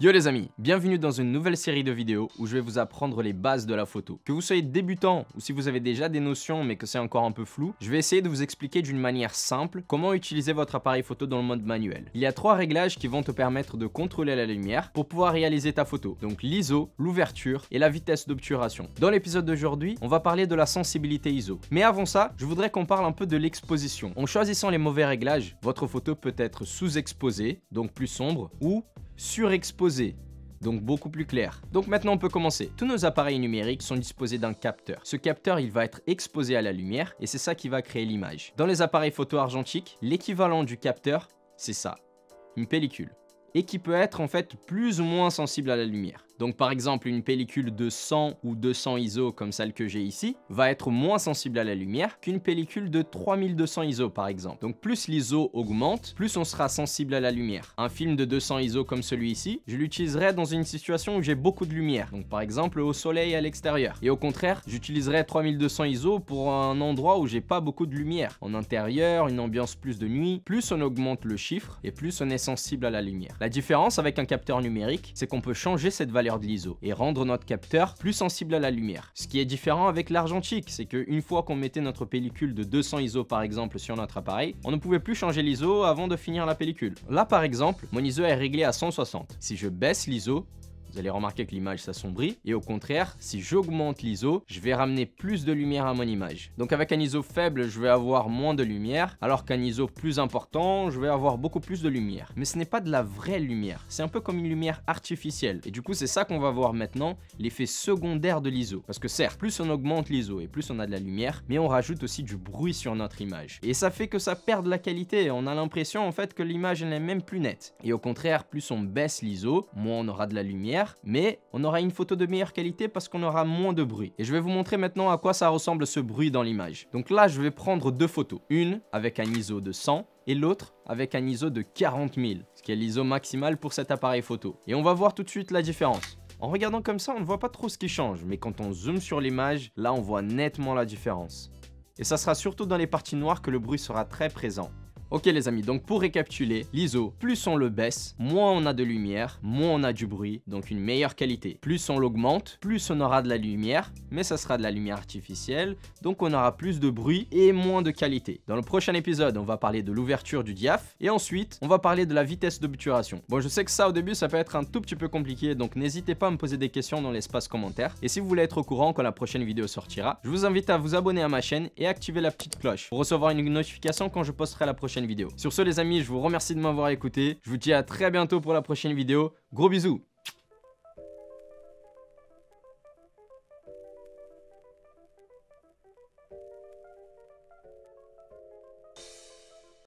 Yo les amis, bienvenue dans une nouvelle série de vidéos où je vais vous apprendre les bases de la photo. Que vous soyez débutant ou si vous avez déjà des notions mais que c'est encore un peu flou, je vais essayer de vous expliquer d'une manière simple comment utiliser votre appareil photo dans le mode manuel. Il y a 3 réglages qui vont te permettre de contrôler la lumière pour pouvoir réaliser ta photo. Donc l'ISO, l'ouverture et la vitesse d'obturation. Dans l'épisode d'aujourd'hui, on va parler de la sensibilité ISO. Mais avant ça, je voudrais qu'on parle un peu de l'exposition. En choisissant les mauvais réglages, votre photo peut être sous-exposée, donc plus sombre, ou surexposé, donc beaucoup plus clair. Donc maintenant on peut commencer. Tous nos appareils numériques sont disposés d'un capteur. Ce capteur il va être exposé à la lumière et c'est ça qui va créer l'image. Dans les appareils photo argentiques, l'équivalent du capteur, c'est ça, une pellicule. Et qui peut être en fait plus ou moins sensible à la lumière. Donc par exemple une pellicule de 100 ou 200 ISO comme celle que j'ai ici va être moins sensible à la lumière qu'une pellicule de 3200 ISO par exemple. Donc plus l'ISO augmente, plus on sera sensible à la lumière. Un film de 200 ISO comme celui-ci, je l'utiliserai dans une situation où j'ai beaucoup de lumière. Donc par exemple au soleil à l'extérieur. Et au contraire, j'utiliserai 3200 ISO pour un endroit où j'ai pas beaucoup de lumière. En intérieur, une ambiance plus de nuit, plus on augmente le chiffre et plus on est sensible à la lumière. La différence avec un capteur numérique, c'est qu'on peut changer cette valeur de l'ISO et rendre notre capteur plus sensible à la lumière. Ce qui est différent avec l'argentique, c'est qu'une fois qu'on mettait notre pellicule de 200 ISO par exemple sur notre appareil, on ne pouvait plus changer l'ISO avant de finir la pellicule. Là par exemple, mon ISO est réglé à 160. Si je baisse l'ISO, vous allez remarquer que l'image s'assombrit et au contraire, si j'augmente l'ISO, je vais ramener plus de lumière à mon image. Donc avec un ISO faible, je vais avoir moins de lumière, alors qu'un ISO plus important, je vais avoir beaucoup plus de lumière. Mais ce n'est pas de la vraie lumière, c'est un peu comme une lumière artificielle. Et du coup, c'est ça qu'on va voir maintenant, l'effet secondaire de l'ISO. Parce que certes, plus on augmente l'ISO et plus on a de la lumière, mais on rajoute aussi du bruit sur notre image. Et ça fait que ça perd de la qualité, on a l'impression en fait que l'image n'est même plus nette. Et au contraire, plus on baisse l'ISO, moins on aura de la lumière, mais on aura une photo de meilleure qualité parce qu'on aura moins de bruit. Et je vais vous montrer maintenant à quoi ça ressemble ce bruit dans l'image. Donc là, je vais prendre 2 photos. Une avec un ISO de 100 et l'autre avec un ISO de 40 000, ce qui est l'ISO maximal pour cet appareil photo. Et on va voir tout de suite la différence. En regardant comme ça, on ne voit pas trop ce qui change, mais quand on zoome sur l'image, là on voit nettement la différence. Et ça sera surtout dans les parties noires que le bruit sera très présent. Ok les amis, donc pour récapituler, l'ISO, plus on le baisse, moins on a de lumière, moins on a du bruit, donc une meilleure qualité. Plus on l'augmente, plus on aura de la lumière, mais ça sera de la lumière artificielle, donc on aura plus de bruit et moins de qualité. Dans le prochain épisode, on va parler de l'ouverture du diaph, et ensuite, on va parler de la vitesse d'obturation. Bon, je sais que ça au début, ça peut être un tout petit peu compliqué, donc n'hésitez pas à me poser des questions dans l'espace commentaire. Et si vous voulez être au courant quand la prochaine vidéo sortira, je vous invite à vous abonner à ma chaîne et activer la petite cloche pour recevoir une notification quand je posterai la prochaine vidéo. Sur ce les amis, je vous remercie de m'avoir écouté. Je vous dis à très bientôt pour la prochaine vidéo. Gros bisous!